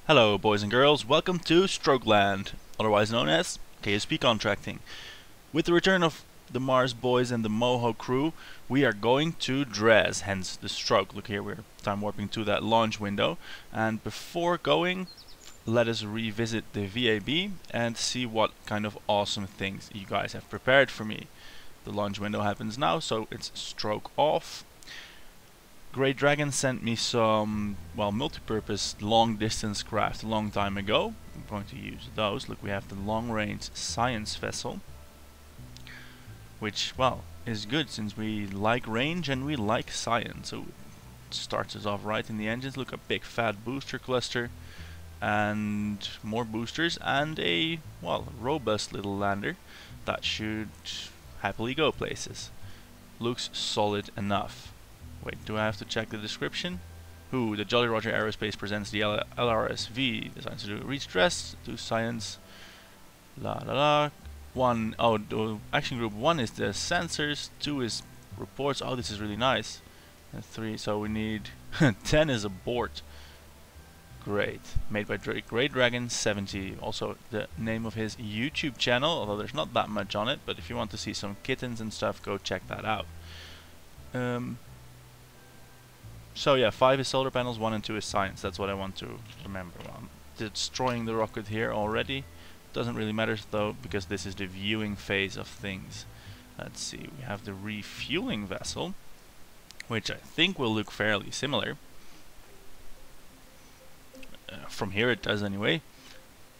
Hello boys and girls, welcome to Strokeland, otherwise known as KSP Contracting. With the return of the Mars boys and the Moho crew, we are going to Dres, hence the stroke. Look here, we're time warping to that launch window. And before going, let us revisit the VAB and see what kind of awesome things you guys have prepared for me. The launch window happens now, so it's stroke off. Great Dragon sent me some, well, multi-purpose long-distance craft a long time ago. I'm going to use those. Look, we have the long-range science vessel, which, well, is good since we like range and we like science. So it starts us off right in the engines. Look, a big fat booster cluster and more boosters and a, well, robust little lander that should happily go places. Looks solid enough. Wait, do I have to check the description? Who? The Jolly Roger Aerospace presents the LRSV, designed to do reach Dres, do science, la la la. The action group 1 is the sensors, 2 is reports. Oh, this is really nice. And 3, so we need 10 is abort. Great. Made by Great Dragon 70. Also the name of his YouTube channel, although there's not that much on it, but if you want to see some kittens and stuff, go check that out. So yeah, 5 is solar panels, 1 and 2 is science. That's what I want to remember. Well, I'm destroying the rocket here already. Doesn't really matter though, because this is the viewing phase of things. Let's see, we have the refueling vessel, which I think will look fairly similar. From here it does anyway.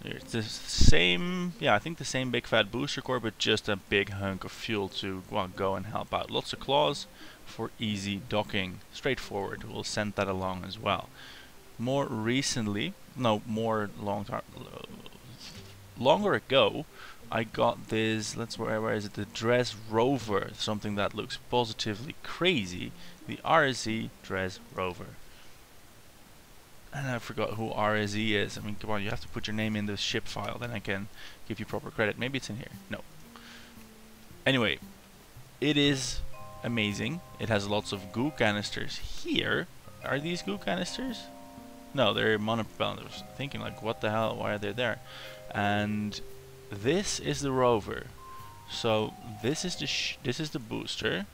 It's the same, yeah, I think the same big fat booster core, but just a big hunk of fuel to, well, go and help out. Lots of claws for easy docking. Straightforward. We'll send that along as well. More recently, longer ago, I got this, where is it? The Dres rover, something that looks positively crazy. The RSE Dres rover. And I forgot who RSE is. I mean, come on, you have to put your name in the ship file, then I can give you proper credit. Maybe it's in here. No. Anyway, it is amazing. It has lots of goo canisters here. Are these goo canisters? No, they're monopropellant. I was thinking, like, what the hell? Why are they there? And this is the rover. So this is the booster.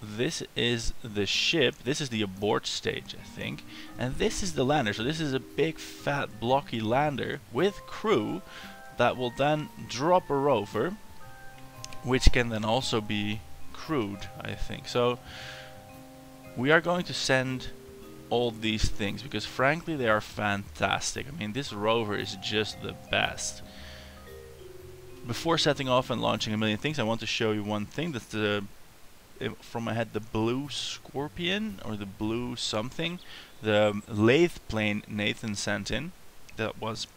This is the ship, this is the abort stage, I think, and this is the lander. So this is a big fat blocky lander with crew that will then drop a rover, which can then also be crewed, I think. So we are going to send all these things because frankly they are fantastic. I mean, this rover is just the best. Before setting off and launching a million things, I want to show you one thing. That's the from my head, the blue Scorpion or the blue something, the lathe plane Nathan sent in. That was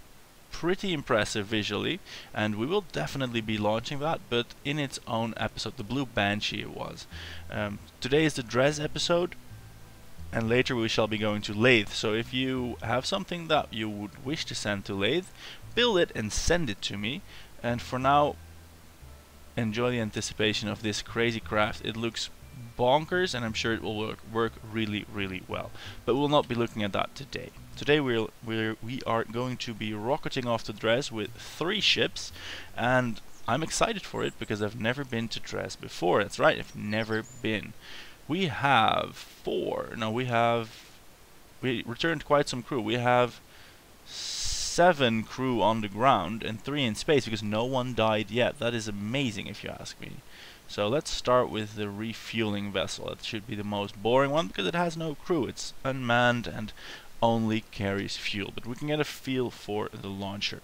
pretty impressive visually, and we will definitely be launching that, but in its own episode. The blue Banshee it was. Today is the Dres episode, and later we shall be going to lathe. So if you have something that you would wish to send to lathe, build it and send it to me. And for now, enjoy the anticipation of this crazy craft. It looks bonkers, and I'm sure it will work really, really well. But we'll not be looking at that today. Today we are going to be rocketing off to Dres with 3 ships, and I'm excited for it because I've never been to Dres before. That's right, I've never been. We have we returned quite some crew. We have 7 crew on the ground and 3 in space because no one died yet. That is amazing if you ask me. So let's start with the refueling vessel. It should be the most boring one because it has no crew. It's unmanned and only carries fuel. But we can get a feel for the launcher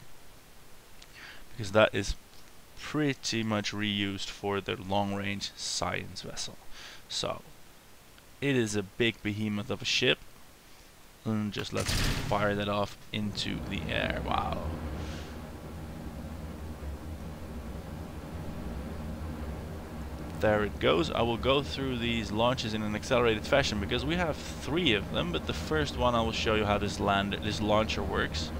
because that is pretty much reused for the long-range science vessel. So it is a big behemoth of a ship. And just let's fire that off into the air. Wow. There it goes. I will go through these launches in an accelerated fashion because we have 3 of them, but the first one I will show you how this launcher works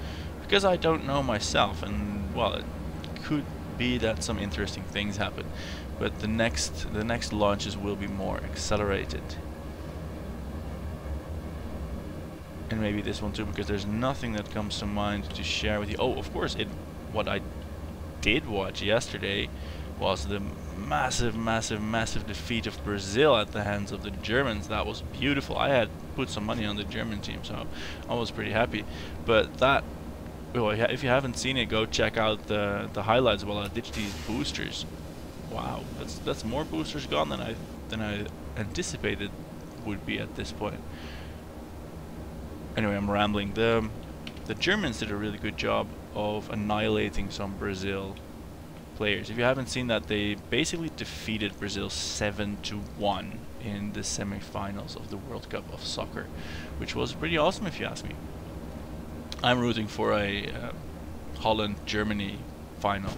because I don't know myself, and well, it could be that some interesting things happen, but the next launches will be more accelerated. And maybe this one too, because there's nothing that comes to mind to share with you. Oh, of course, what I did watch yesterday was the massive, massive, massive defeat of Brazil at the hands of the Germans. That was beautiful. I had put some money on the German team, so I was pretty happy. But that, well, if you haven't seen it, go check out the highlights while I ditch these boosters. Wow, that's more boosters gone than I anticipated would be at this point. Anyway, I'm rambling. The Germans did a really good job of annihilating some Brazil players. If you haven't seen that, they basically defeated Brazil 7-1 in the semi-finals of the World Cup of Soccer, which was pretty awesome if you ask me. I'm rooting for a Holland-Germany final.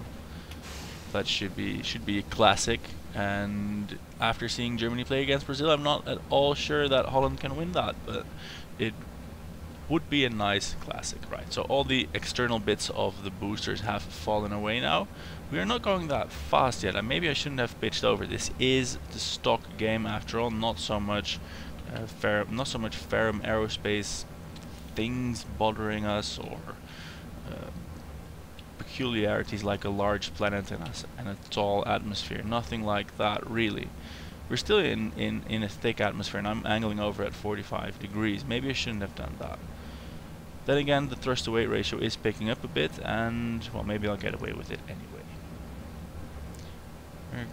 That should be a classic, and after seeing Germany play against Brazil, I'm not at all sure that Holland can win that, but it would be a nice classic, right? So all the external bits of the boosters have fallen away now. We are not going that fast yet, and maybe I shouldn't have pitched over. This is the stock game after all, not so much Ferrum Aerospace things bothering us, or peculiarities like a large planet and a tall atmosphere. Nothing like that, really. We're still in a thick atmosphere, and I'm angling over at 45 degrees. Maybe I shouldn't have done that. Then again, the thrust to weight ratio is picking up a bit, and well, maybe I'll get away with it anyway. We're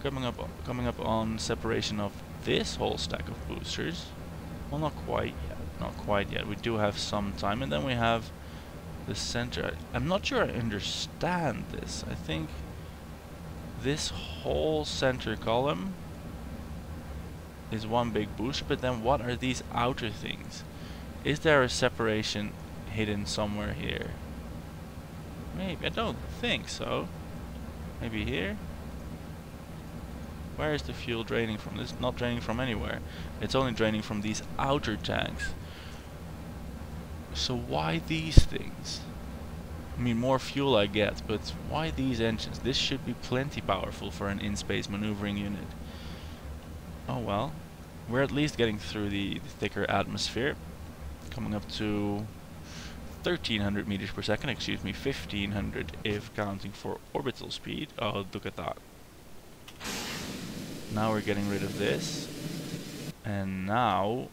coming up on separation of this whole stack of boosters. Well, not quite yet. Not quite yet. We do have some time, and then we have the center. I'm not sure I understand this. I think this whole center column is one big booster, but then what are these outer things? Is there a separation hidden somewhere here? Maybe. I don't think so. Maybe here? Where is the fuel draining from? It's not draining from anywhere. It's only draining from these outer tanks. So why these things? I mean, more fuel I get, but why these engines? This should be plenty powerful for an in-space maneuvering unit. Oh well. We're at least getting through the thicker atmosphere. Coming up to 1300 meters per second, excuse me, 1500 if counting for orbital speed. Oh, look at that. Now we're getting rid of this. And now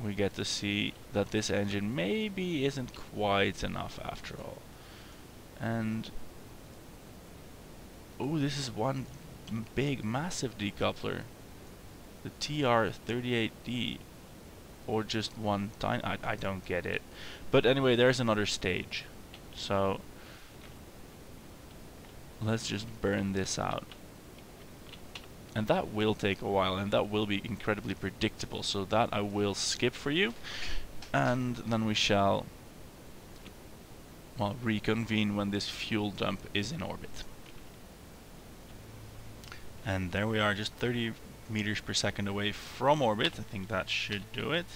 we get to see that this engine maybe isn't quite enough after all. And oh, this is one big massive decoupler, the TR38D, or just one tiny, I don't get it. But anyway, there's another stage, so let's just burn this out. And that will take a while, and that will be incredibly predictable, so that I will skip for you, and then we shall, well, reconvene when this fuel dump is in orbit. And there we are, just 30 meters per second away from orbit. I think that should do it.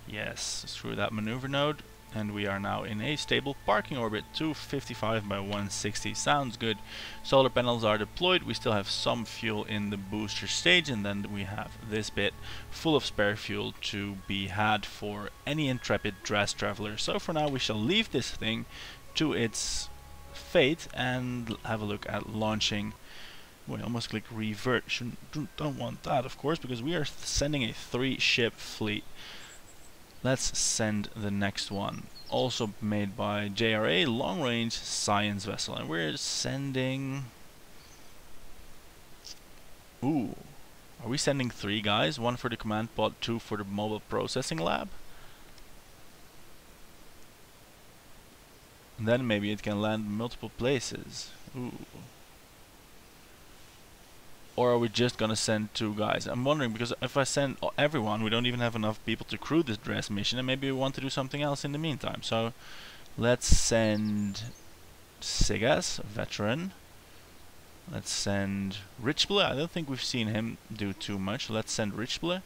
Yes, through that maneuver node, and we are now in a stable parking orbit. 255 by 160 sounds good. Solar panels are deployed. We still have some fuel in the booster stage, and then we have this bit full of spare fuel to be had for any intrepid Dres traveler. So for now we shall leave this thing to its fate and have a look at launching. We almost click revert. Don't want that, of course, because we are sending a 3-ship fleet. Let's send the next one. Also made by JRA, long range science vessel. And we're sending... Ooh. Are we sending 3 guys? 1 for the command pod, 2 for the mobile processing lab? And then maybe it can land multiple places. Ooh. Or are we just gonna send 2 guys? I'm wondering, because if I send everyone, we don't even have enough people to crew this Dres mission, and maybe we want to do something else in the meantime. So let's send Sigas, veteran. Let's send Richble. I don't think we've seen him do too much. Let's send Richble.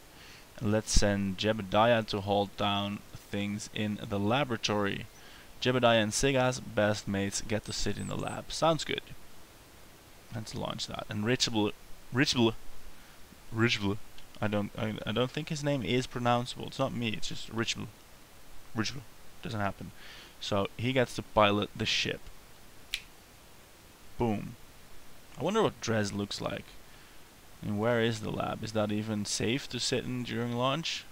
And let's send Jebediah to hold down things in the laboratory. Jebediah and Sigas, best mates, get to sit in the lab. Sounds good. Let's launch that. And Richble. I don't think his name is pronounceable. It's not me. It's just Richble. Doesn't happen. So he gets to pilot the ship. Boom. I wonder what Dres looks like. And where is the lab? Is that even safe to sit in during launch?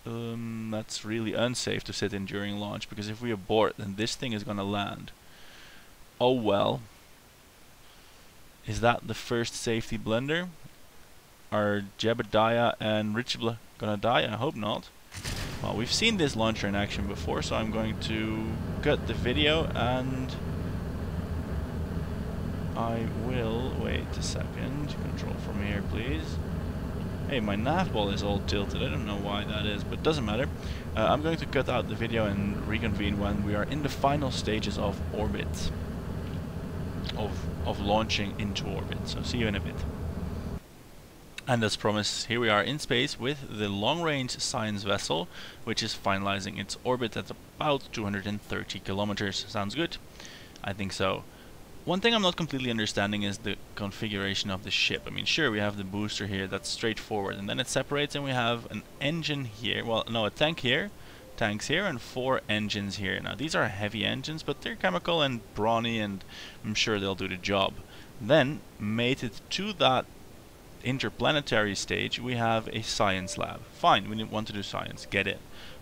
That's really unsafe to sit in during launch, because if we abort, then this thing is gonna land. Oh well. Is that the first safety blunder? Are Jebediah and Richibla gonna die? I hope not. Well, we've seen this launcher in action before, so I'm going to cut the video and I will wait a second. Control from here, please. Hey, my nav ball is all tilted. I don't know why that is, but it doesn't matter. I'm going to cut out the video and reconvene when we are in the final stages of orbit. Of launching into orbit. So see you in a bit. And as promised, here we are in space with the long-range science vessel, which is finalizing its orbit at about 230 kilometers. Sounds good? I think so. One thing I'm not completely understanding is the configuration of the ship. I mean, sure, we have the booster here, that's straightforward, and then it separates and we have an engine here, well, no, a tank here, tanks here, and 4 engines here. Now, these are heavy engines, but they're chemical and brawny, and I'm sure they'll do the job. Then, mated to that interplanetary stage, we have a science lab. Fine, we didn't want to do science, get it.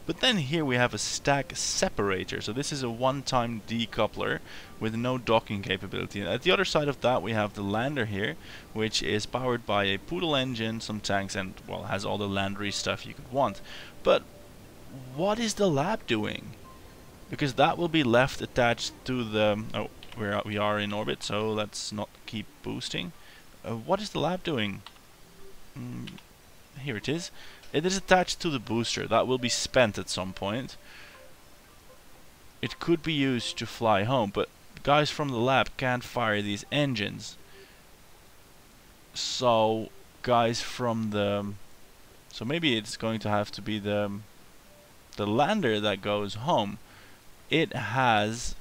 But then here we have a stack separator, so this is a one-time decoupler with no docking capability. And at the other side of that we have the lander here, which is powered by a Poodle engine, some tanks, and, well, has all the landery stuff you could want. But what is the lab doing? Because that will be left attached to the... oh, we are in orbit, so let's not keep boosting. What is the lab doing? Here it is. It is attached to the booster. That will be spent at some point. It could be used to fly home, but guys from the lab can't fire these engines. So guys from the... so maybe it's going to have to be the lander that goes home. It has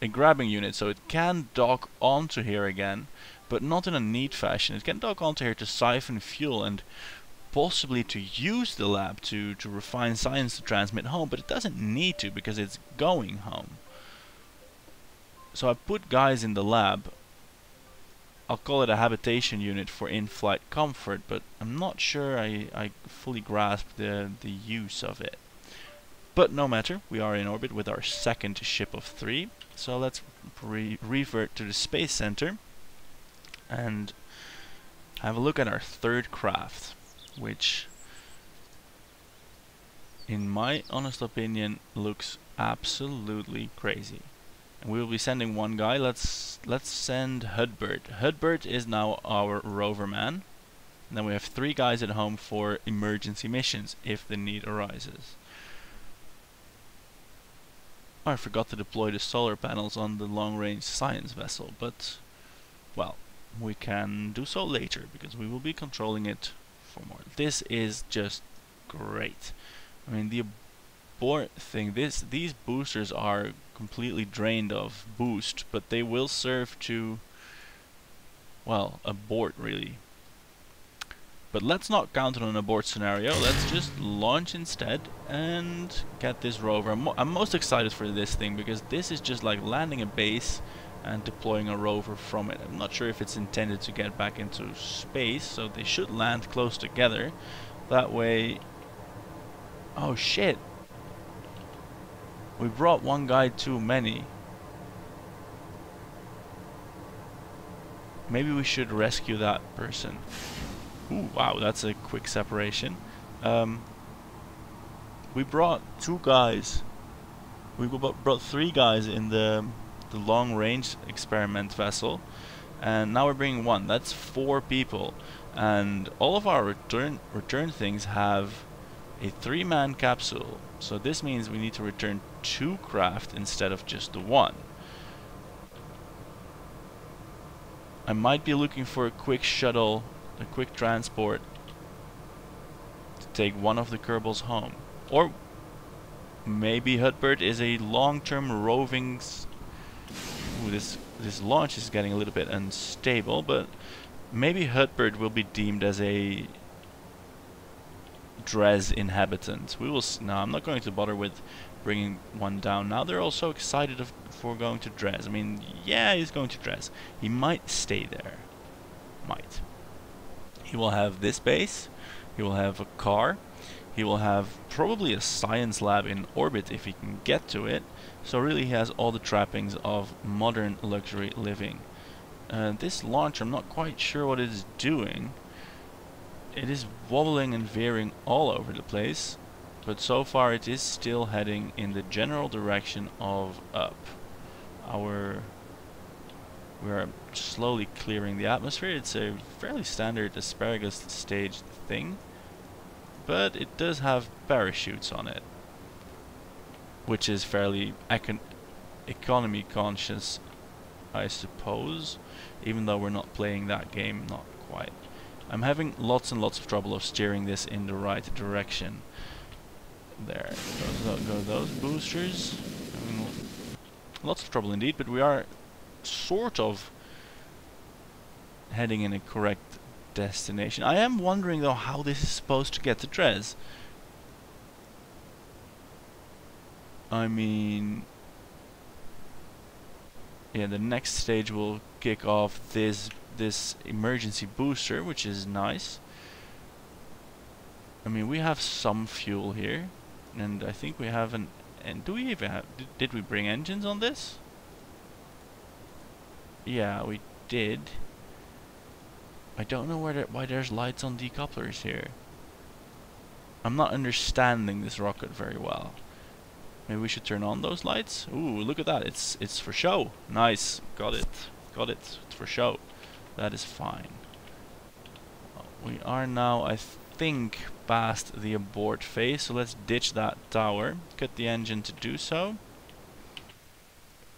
a grabbing unit, so it can dock onto here again, but not in a neat fashion. It can dock onto here to siphon fuel and possibly to use the lab to refine science to transmit home, but it doesn't need to because it's going home. So I put guys in the lab. I'll call it a habitation unit for in-flight comfort, but I'm not sure I fully grasp the use of it. But no matter, we are in orbit with our second ship of 3. So let's revert to the Space Center and have a look at our third craft, which in my honest opinion looks absolutely crazy. And we will be sending one guy. Let's send Hudbert. Hudbert is now our rover man. And then we have 3 guys at home for emergency missions if the need arises. I forgot to deploy the solar panels on the long-range science vessel, but, well, we can do so later because we will be controlling it for more. This is just great. I mean, the abort thing, these boosters are completely drained of boost, but they will serve to, well, abort really. But let's not count on an abort scenario. Let's just launch instead and get this rover. I'm most excited for this thing because this is just like landing a base and deploying a rover from it. I'm not sure if it's intended to get back into space, so they should land close together. That way... oh shit! We brought one guy too many. Maybe we should rescue that person. Ooh, wow, that's a quick separation. We brought 2 guys. We brought 3 guys in the long-range experiment vessel, and now we're bringing 1. That's 4 people, and all of our return things have a 3-man capsule. So this means we need to return 2 craft instead of just the 1. I might be looking for a quick shuttle, a quick transport to take one of the Kerbals home. Or maybe Hudbert is a long-term roving... ooh, this launch is getting a little bit unstable, but maybe Hudbert will be deemed as a Dres inhabitant. We will. No, I'm not going to bother with bringing one down now. They're all so excited for going to Dres. I mean, yeah, he's going to Dres. He might stay there. Might. He will have this base. He will have a car. He will have probably a science lab in orbit if he can get to it. So really he has all the trappings of modern luxury living. This launch, I'm not quite sure what it is doing. It is wobbling and veering all over the place, but so far it is still heading in the general direction of up. We are slowly clearing the atmosphere. It's a fairly standard asparagus stage thing, but it does have parachutes on it, which is fairly economy conscious, I suppose, even though we're not playing that game, not quite. I'm having lots and lots of trouble of steering this in the right direction. There go those boosters. Having lots of trouble indeed, but we are sort of heading in a correct destination. I am wondering though how this is supposed to get to Dres. I mean, yeah, the next stage will kick off this emergency booster, which is nice. I mean, we have some fuel here, and I think we have an. And do we even have? Did we bring engines on this? Yeah, we did. I don't know why there's lights on decouplers here. I'm not understanding this rocket very well. Maybe we should turn on those lights. Ooh, look at that! It's for show. Nice, got it. It's for show. That is fine. We are now, I think, past the abort phase, so let's ditch that tower. Cut the engine to do so.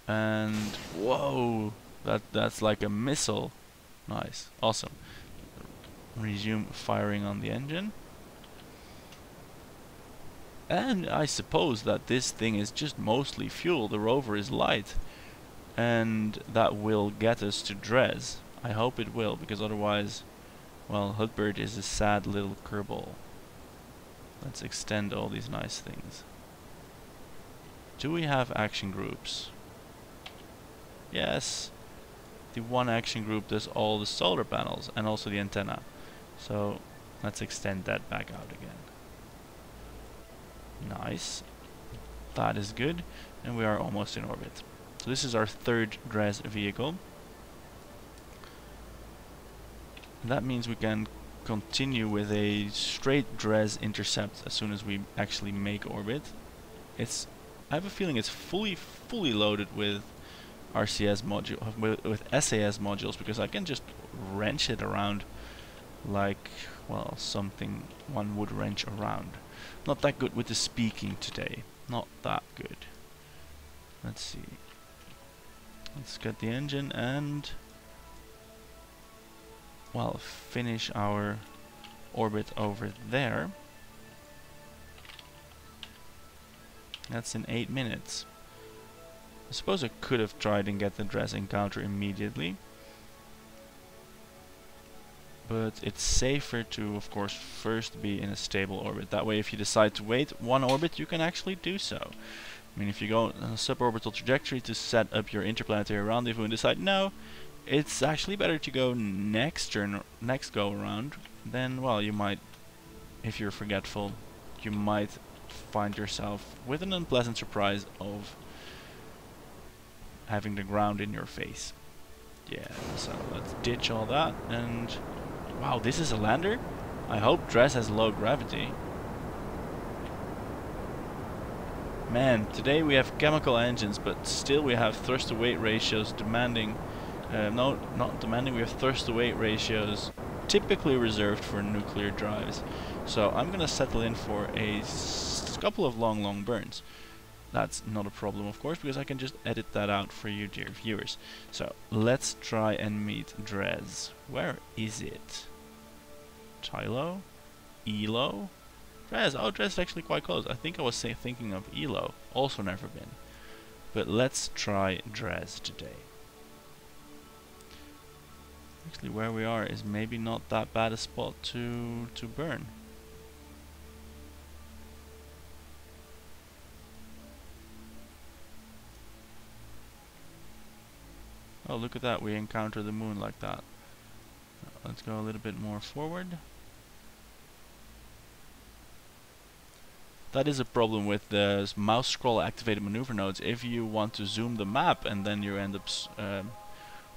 And whoa, that's like a missile. Nice, awesome. Resume firing on the engine. And I suppose that this thing is just mostly fuel. The rover is light, and that will get us to Dres. I hope it will, because otherwise, well, Hudbird is a sad little Kerbal. Let's extend all these nice things. Do we have action groups? Yes. The one action group does all the solar panels and also the antenna. So let's extend that back out again. Nice. That is good. And we are almost in orbit. So this is our third Dres vehicle. That means we can continue with a straight Dres intercept as soon as we actually make orbit. I have a feeling it's fully loaded with RCS module with SAS modules, because I can just wrench it around like, well, something one would wrench around. Not that good with the speaking today. Not that good. Let's see. Let's get the engine and, well, finish our orbit over there. That's in 8 minutes. I suppose I could have tried and get the Dres encounter immediately, but it's safer to, of course, first be in a stable orbit. That way, if you decide to wait one orbit, you can actually do so. I mean, if you go on a suborbital trajectory to set up your interplanetary rendezvous and decide, no, it's actually better to go next go around, then, well, you might, if you're forgetful, you might find yourself with an unpleasant surprise of having the ground in your face. Yeah, so let's ditch all that, and wow, this is a lander? I hope Dres has low gravity. Man, today we have chemical engines, but still we have thrust to weight ratios demanding, no, not demanding, we have thrust to weight ratios typically reserved for nuclear drives. So I'm gonna settle in for a couple of long burns. That's not a problem, of course, because I can just edit that out for you, dear viewers. So let's try and meet Dres. Where is it? Tylo? Elo? Dres. Oh, Dres is actually quite close. I think I was thinking of Elo. Also never been. But let's try Dres today. Actually, where we are is maybe not that bad a spot to burn. Oh, look at that, we encounter the moon like that. Let's go a little bit more forward. That is a problem with the mouse scroll activated maneuver nodes. If you want to zoom the map and then you end up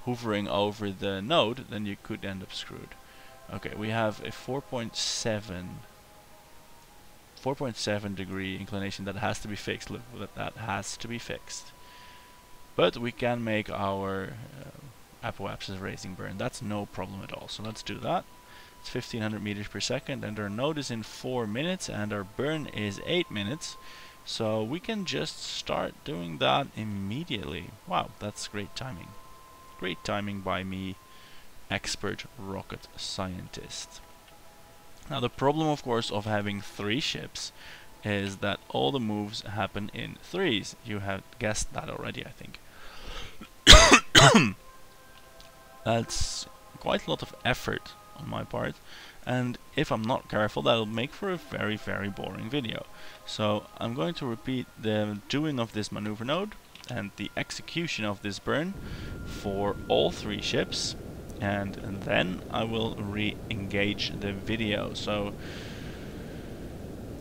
hovering over the node, then you could end up screwed. Okay, we have a 4.7 degree inclination that has to be fixed. Look, that has to be fixed. But we can make our apoapsis raising burn. That's no problem at all. So let's do that. It's 1500 meters per second, and our node is in 4 minutes, and our burn is 8 minutes. So we can just start doing that immediately. Wow, that's great timing. Great timing by me, expert rocket scientist. Now the problem, of course, of having 3 ships is that all the moves happen in threes. You have guessed that already, I think. That's quite a lot of effort on my part, and if I'm not careful, that'll make for a very, very boring video. So I'm going to repeat the doing of this maneuver node and the execution of this burn for all 3 ships, and then I will re-engage the video. So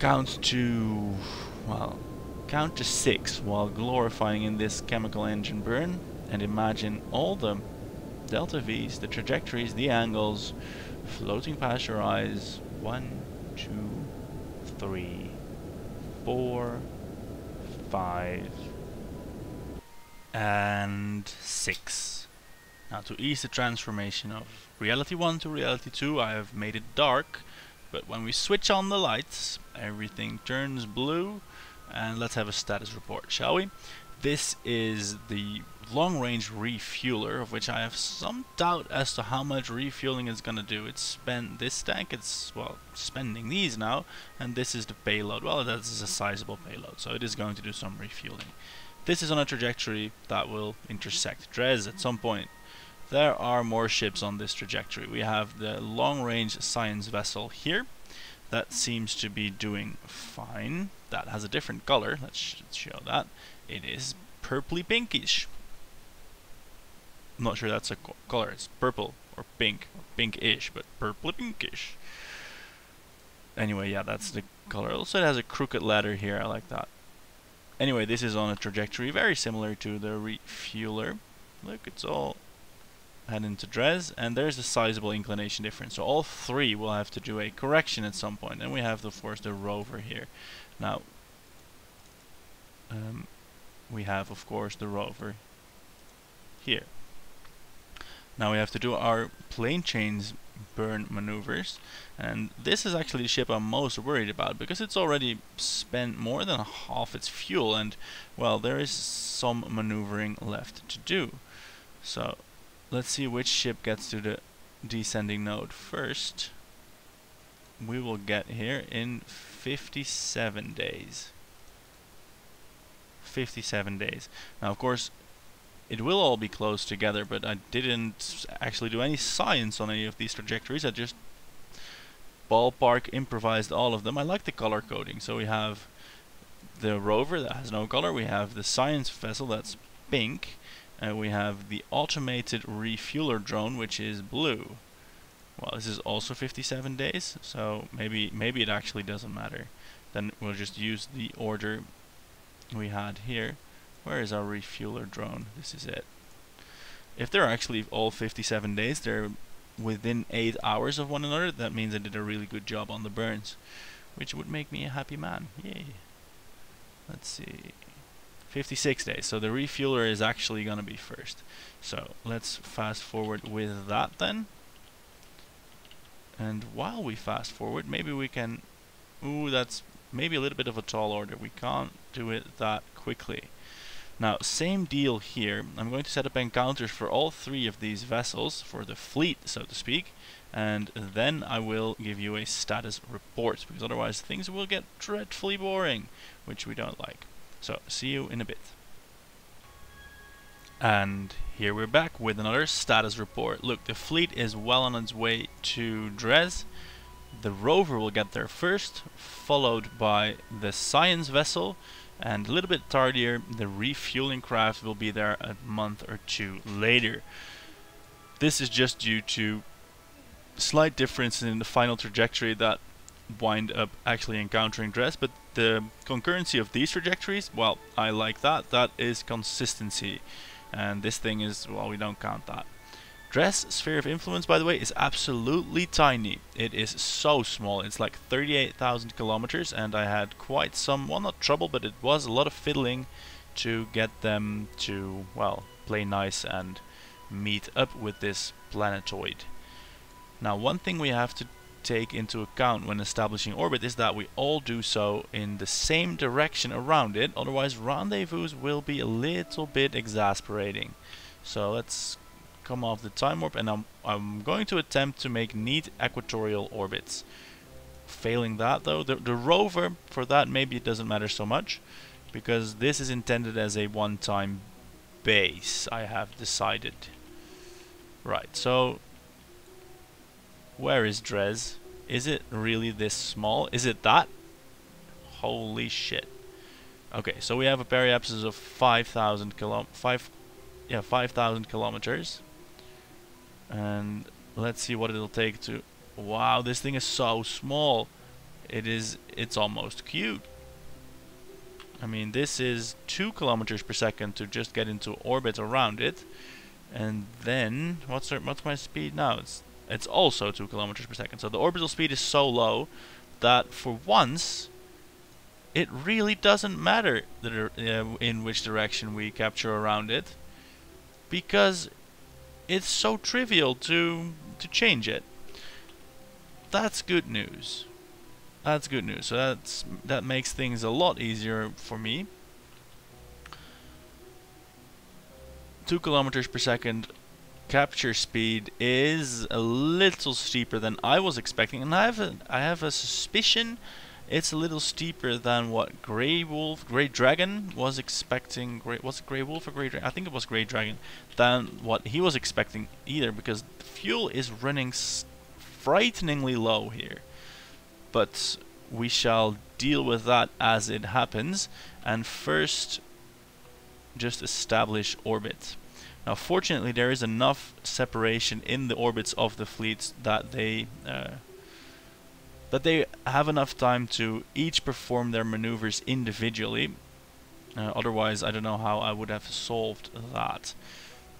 count to 6 while glorifying in this chemical engine burn, and imagine all the delta V's, the trajectories, the angles floating past your eyes. 1, 2, 3, 4, 5, and 6. Now, to ease the transformation of reality 1 to reality 2, I have made it dark, but when we switch on the lights, everything turns blue. And let's have a status report, shall we? This is the long-range refueler, of which I have some doubt as to how much refueling it's gonna do. It's spent this tank, it's spending these now, and this is the payload. Well, that is a sizable payload, so it is going to do some refueling. This is on a trajectory that will intersect Dres at some point. There are more ships on this trajectory. We have the long-range science vessel here. That seems to be doing fine. That has a different color. Let's show that. It is purpley pinkish. I'm not sure that's a color. It's purple or pink, or pinkish, but purpley pinkish. Anyway, yeah, that's the color. Also, it has a crooked ladder here. I like that. Anyway, this is on a trajectory very similar to the refueler. Look, it's all heading to Dres, and there's a sizable inclination difference. So all 3 will have to do a correction at some point. And we have, of course, the rover here. Now, we have, of course, the rover here. Now we have to do our plane change burn maneuvers, and this is actually the ship I'm most worried about, because it's already spent more than half its fuel, and, well, there is some maneuvering left to do. So let's see which ship gets to the descending node first. We will get here in 57 days. 57 days. Now, of course, it will all be close together, but I didn't actually do any science on any of these trajectories. I just ballpark improvised all of them. I like the color coding. So we have the rover that has no color. We have the science vessel that's pink. We have the automated refueler drone, which is blue. Well, this is also 57 days, so maybe it actually doesn't matter. Then we'll just use the order we had here. Where is our refueler drone? This is it. If they're actually all 57 days, they're within 8 hours of one another. That means I did a really good job on the burns, which would make me a happy man. Yay. Let's see. 56 days, so the refueler is actually gonna be first. So let's fast forward with that then. And while we fast forward, maybe we can... Ooh, that's maybe a little bit of a tall order. We can't do it that quickly. Now, same deal here. I'm going to set up encounters for all 3 of these vessels, for the fleet, so to speak, and then I will give you a status report, because otherwise things will get dreadfully boring, which we don't like. So, see you in a bit. And here we're back with another status report. Look, the fleet is well on its way to Dres. The rover will get there first, followed by the science vessel, And a little bit tardier, the refueling craft will be there a month or two later. This is just due to slight differences in the final trajectory that wind up actually encountering Dres, but the concurrency of these trajectories, well, I like that. That is consistency. And this thing is, well, we don't count that. Dres' sphere of influence, by the way, is absolutely tiny. It is so small. It's like 38,000 kilometers, and I had quite some, well, not trouble, but it was a lot of fiddling to get them to, well, play nice and meet up with this planetoid. Now, one thing we have to take into account when establishing orbit is that we all do so in the same direction around it, otherwise rendezvous will be a little bit exasperating. So let's come off the time warp, and I'm going to attempt to make neat equatorial orbits. Failing that though, the rover, for that maybe it doesn't matter so much, because this is intended as a one-time base, I have decided. Right, so where is Dres? Is it really this small? Is it that? Holy shit. Okay, so we have a periapsis of 5,000 kilometers. And let's see what it'll take to... Wow, this thing is so small. It's almost cute. I mean, this is 2 kilometers per second to just get into orbit around it. And then, what's my speed now? It's also 2 kilometers per second. So the orbital speed is so low that for once it really doesn't matter in which direction we capture around it, because it's so trivial to change it. That's good news. That's good news. So that makes things a lot easier for me. 2 kilometers per second capture speed is a little steeper than I was expecting, and I have a suspicion it's a little steeper than what Grey Dragon was expecting. Was it Grey Wolf or Grey Dragon? I think it was Grey Dragon. Than what he was expecting either, because the fuel is running frighteningly low here. But we shall deal with that as it happens, and first just establish orbit. Now, fortunately, there is enough separation in the orbits of the fleets that they have enough time to each perform their maneuvers individually. Otherwise, I don't know how I would have solved that.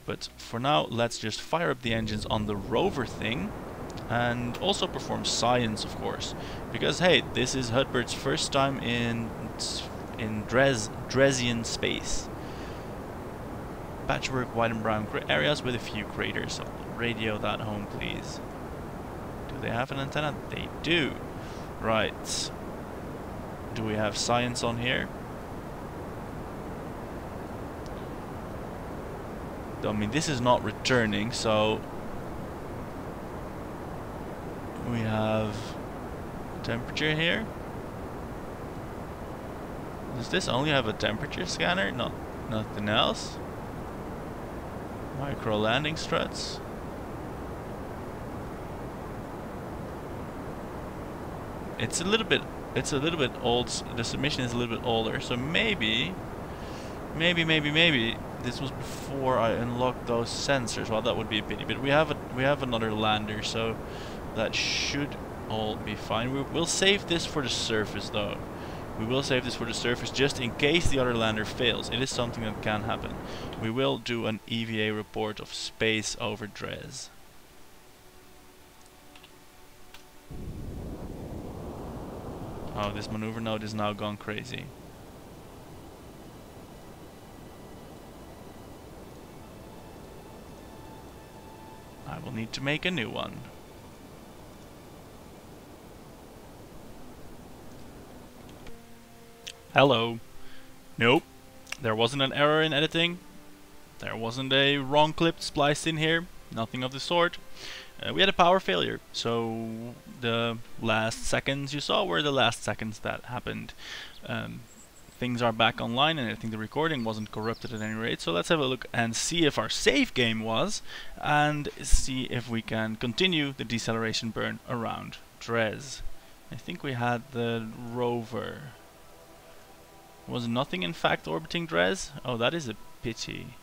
But for now, let's just fire up the engines on the rover thing, and also perform science, of course, because hey, this is Hudbert's first time in Dresian space. Patchwork white and brown areas with a few craters. So radio that home, please. Do they have an antenna? They do. Right. Do we have science on here? I mean, this is not returning, so we have temperature here. Does this only have a temperature scanner? No, nothing else. Micro landing struts. It's a little bit old. The submission is a little bit older, so maybe this was before I unlocked those sensors. Well, that would be a pity, but we have another lander, so that should all be fine. We'll save this for the surface, though. We will save this for the surface just in case the other lander fails. It is something that can happen. We will do an EVA report of space over Dres. Oh, this maneuver node is now gone crazy. I will need to make a new one. Hello. Nope. There wasn't an error in editing. There wasn't a wrong clip spliced in here. Nothing of the sort. We had a power failure. So the last seconds you saw were the last seconds that happened. Things are back online, and I think the recording wasn't corrupted at any rate. So let's have a look and see if our save game was, and see if we can continue the deceleration burn around Dres. I think we had the rover. Was nothing in fact orbiting Dres? Oh, that is a pity.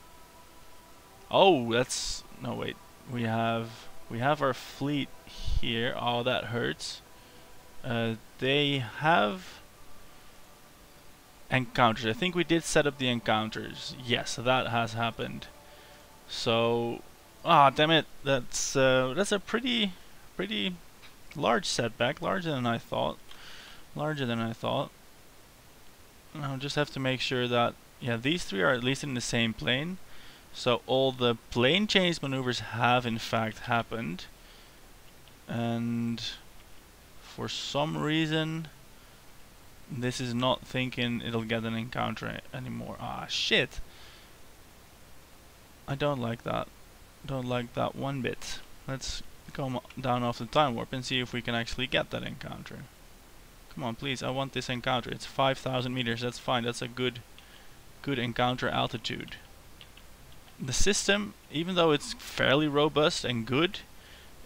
Oh, that's... no, wait. We have our fleet here. Oh, that hurts. They have encounters. I think we did set up the encounters. Yes, that has happened. So, damn it. That's a pretty large setback, larger than I thought. I'll just have to make sure that, yeah, these three are at least in the same plane. So all the plane change maneuvers have in fact happened. And for some reason, this is not thinking it'll get an encounter anymore. Ah, shit. I don't like that. Don't like that one bit. Let's come down off the time warp and see if we can actually get that encounter. Come on, please. I want this encounter. It's 5,000 meters. That's fine. That's a good encounter altitude. The system, even though it's fairly robust and good,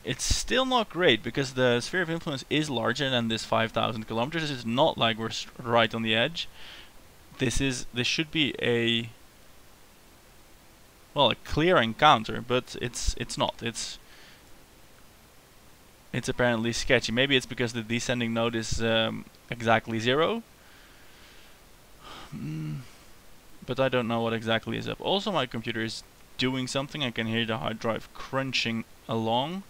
it's still not great because the sphere of influence is larger than this 5,000 kilometers. It's not like we're right on the edge. This should be a, well, a clear encounter, but it's not. It's apparently sketchy. Maybe it's because the descending node is exactly 0. But I don't know what exactly is up. Also, my computer is doing something. I can hear the hard drive crunching along.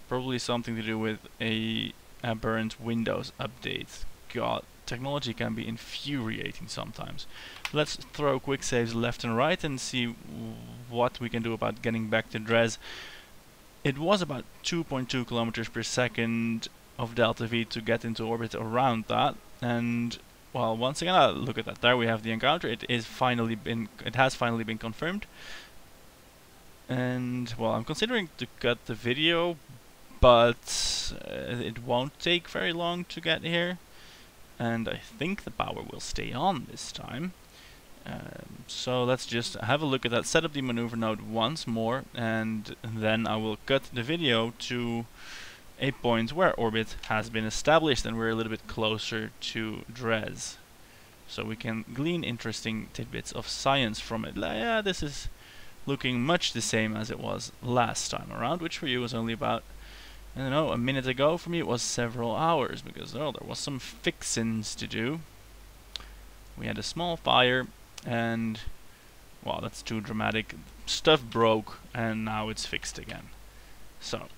Probably something to do with a aberrant Windows update. God, technology can be infuriating sometimes. Let's throw quick saves left and right and see what we can do about getting back to Dres. It was about 2.2 kilometers per second of delta V to get into orbit around that, and well, once again, look at that. There we have the encounter. It has finally been confirmed. And well, I'm considering to cut the video, but it won't take very long to get here, and I think the power will stay on this time. So let's just have a look at that, set up the maneuver node once more, and then I will cut the video to a point where orbit has been established and we're a little bit closer to Dres. So we can glean interesting tidbits of science from it. Yeah, this is looking much the same as it was last time around, which for you was only about, I don't know, a minute ago. For me it was several hours, because there was some fixins to do. We had a small fire, and well, that's too dramatic. Stuff broke and now it's fixed again. So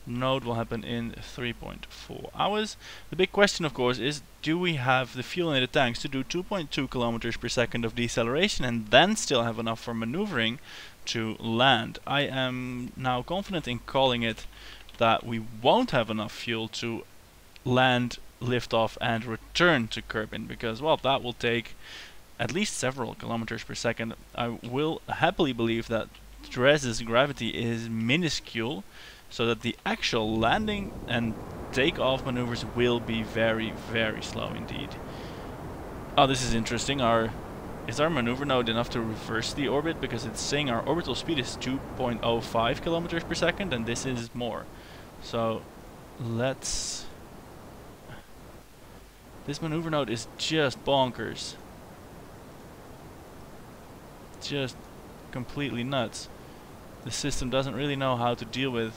node will happen in 3.4 hours. The big question, of course, is do we have the fuel in the tanks to do 2.2 kilometers per second of deceleration and then still have enough for maneuvering to land? I am now confident in calling it that we won't have enough fuel to land, lift off and return to Kerbin, because well, that will take at least several kilometers per second. I will happily believe that Dres's gravity is minuscule, so that the actual landing and takeoff maneuvers will be very, very slow indeed. Oh, this is interesting. Is our maneuver node enough to reverse the orbit? Because it's saying our orbital speed is 2.05 kilometers per second, and this is more. So let's... This maneuver node is just bonkers. Just completely nuts. The system doesn't really know how to deal with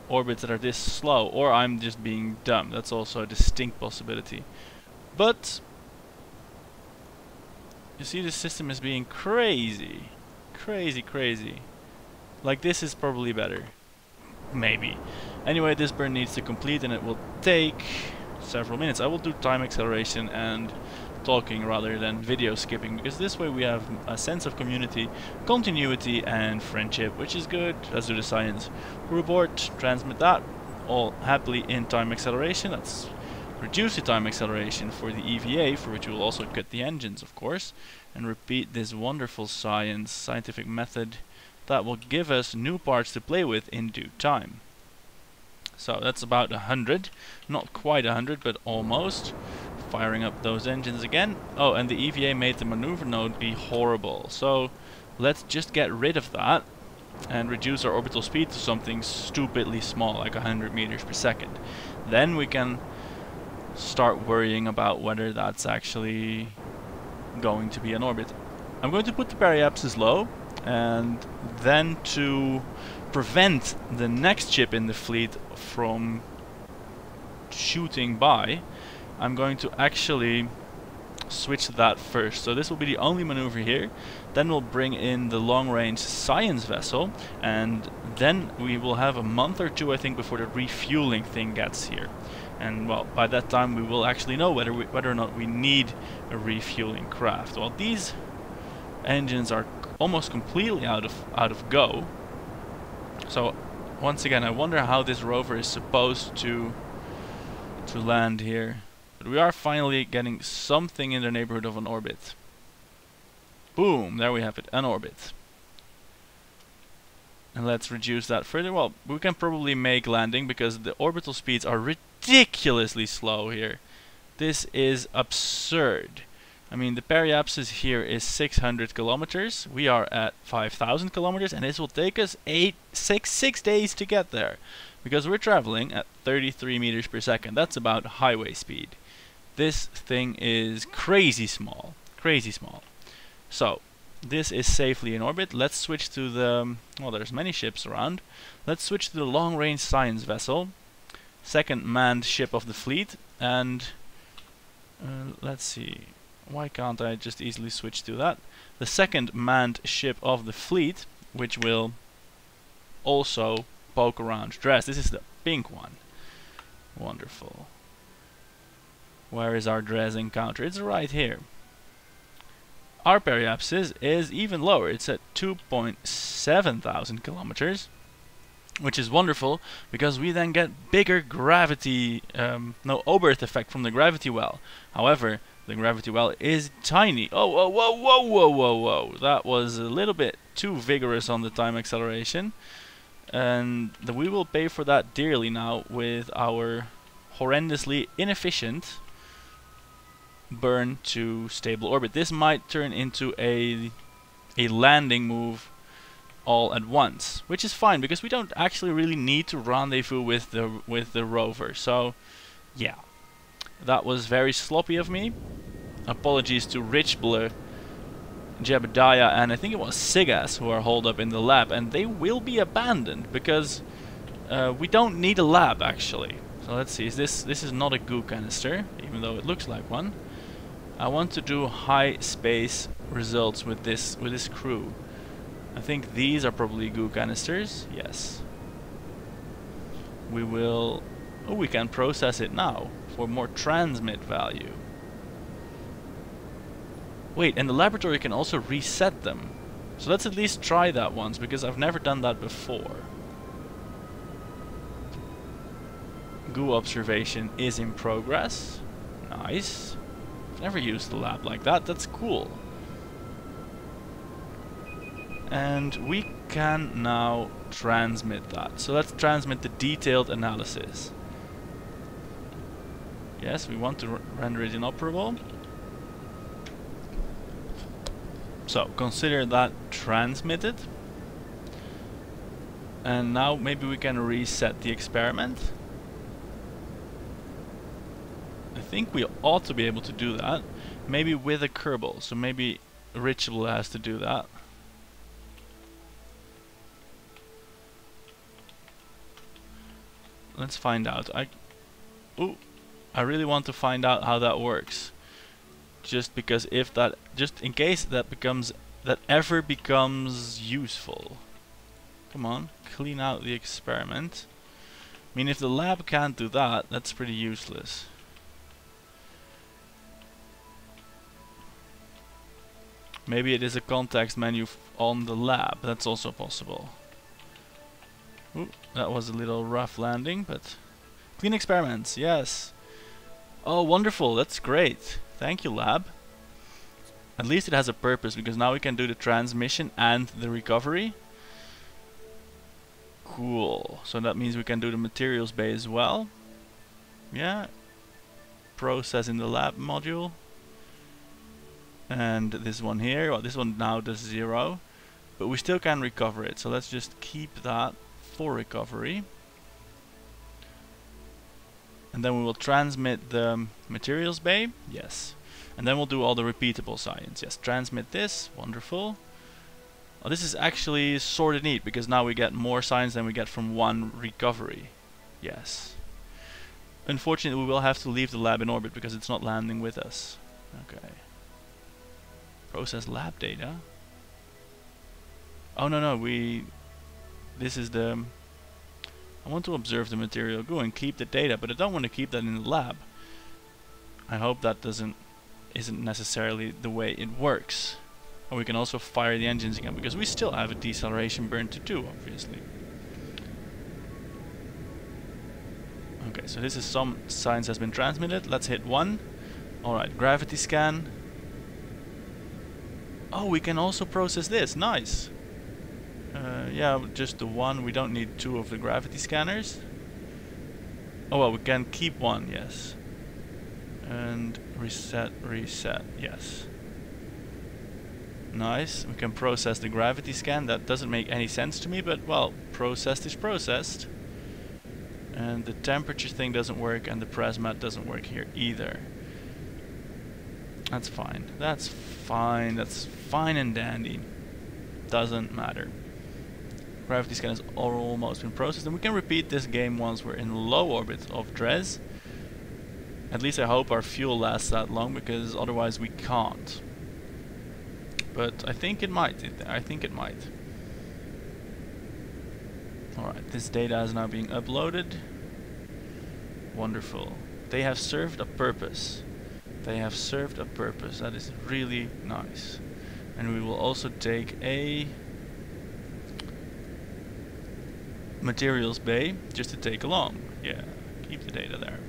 orbits that are this slow, or I'm just being dumb. That's also a distinct possibility. But you see, the system is being crazy. Crazy. Like, this is probably better. Maybe. Anyway, this burn needs to complete and it will take several minutes. I will do time acceleration and talking rather than video skipping, because this way we have a sense of community, continuity and friendship, which is good. Let's do the science. Report, transmit that, all happily in time acceleration. Let's reduce the time acceleration for the EVA, for which we will also cut the engines, of course, and repeat this wonderful scientific method that will give us new parts to play with in due time. So that's about 100, not quite 100, but almost. Firing up those engines again. Oh, and the EVA made the maneuver node be horrible. So let's just get rid of that and reduce our orbital speed to something stupidly small, like 100 meters per second. Then we can start worrying about whether that's actually going to be an orbit. I'm going to put the periapsis low, and then to prevent the next ship in the fleet from shooting by, I'm going to actually switch to that first. So this will be the only maneuver here. Then we'll bring in the long-range science vessel, and then we will have a month or two, I think, before the refueling thing gets here. And well, by that time we will actually know whether or not we need a refueling craft. Well, these engines are almost completely out of go. So once again, I wonder how this rover is supposed to land here. But we are finally getting something in the neighborhood of an orbit. Boom, there we have it, an orbit. And let's reduce that further. Well, we can probably make landing because the orbital speeds are ridiculously slow here. This is absurd. I mean, the periapsis here is 600 kilometers. We are at 5,000 kilometers, and this will take us 6 days to get there. Because we're traveling at 33 meters per second. That's about highway speed. This thing is crazy small. Crazy small. So, this is safely in orbit. Let's switch to the... well, there's many ships around. Let's switch to the long-range science vessel. Second manned ship of the fleet. And... let's see. Why can't I just easily switch to that? The second manned ship of the fleet, which will also poke around Dres. This is the pink one. Wonderful. Where is our Dres encounter? It's right here. Our periapsis is even lower. It's at 2.7 thousand kilometers, which is wonderful because we then get bigger gravity, no Oberth effect from the gravity well. However, the gravity well is tiny. Oh, whoa, whoa, whoa, whoa, whoa, whoa. That was a little bit too vigorous on the time acceleration. And we will pay for that dearly now with our horrendously inefficient burn to stable orbit. This might turn into a landing move all at once, which is fine because we don't actually really need to rendezvous with the rover. So yeah, that was very sloppy of me. Apologies to Richblur, Jebediah, and I think it was Sigas who are holed up in the lab, and they will be abandoned because we don't need a lab actually. So let's see, this is not a goo canister, even though it looks like one. I want to do high space results with this crew. I think these are probably goo canisters. Yes. We will... oh, we can process it now for more transmit value. Wait, and the laboratory can also reset them. So let's at least try that once, because I've never done that before. Goo observation is in progress. Nice. I've never used the lab like that. That's cool. And we can now transmit that. So let's transmit the detailed analysis. Yes, we want to render it inoperable. So consider that transmitted. And now maybe we can reset the experiment. I think we ought to be able to do that. Maybe with a Kerbal. So maybe Ritual has to do that. Let's find out. I really want to find out how that works. Just because just in case that ever becomes useful. Come on, clean out the experiment. I mean, if the lab can't do that, that's pretty useless. Maybe it is a context menu on the lab. That's also possible. Ooh, that was a little rough landing, but clean experiments, yes. Oh, wonderful, that's great. Thank you, lab. At least it has a purpose, because now we can do the transmission and the recovery. Cool. So that means we can do the materials bay as well. Yeah. Process in the lab module. And this one here, well, this one now does 0. But we still can recover it, so let's just keep that for recovery. And then we will transmit the materials bay. Yes. And then we'll do all the repeatable science. Yes, transmit this. Wonderful. Oh, this is actually sort of neat because now we get more science than we get from one recovery. Yes. Unfortunately, we will have to leave the lab in orbit because it's not landing with us. Okay. Process lab data. Oh no, this is the... I want to observe the material go and keep the data, but I don't want to keep that in the lab. I hope that isn't necessarily the way it works. Or we can also fire the engines again, because we still have a deceleration burn to do, obviously. Okay, so this is some science has been transmitted. Let's hit 1. Alright, gravity scan. Oh, we can also process this. Nice. Yeah, just the 1. We don't need 2 of the gravity scanners. Oh well, we can keep 1, yes. And reset, yes. Nice. We can process the gravity scan. That doesn't make any sense to me, but well, processed is processed. And the temperature thing doesn't work, and the press mat doesn't work here either. That's fine. That's fine. That's fine and dandy. Doesn't matter. Gravity scan has almost been processed, and we can repeat this game once we're in low orbit of Dres. At least I hope our fuel lasts that long, because otherwise we can't. But I think it might. I think it might. Alright, this data is now being uploaded. Wonderful. They have served a purpose. They have served a purpose. That is really nice. And we will also take a materials bay just to take along. Yeah, keep the data there.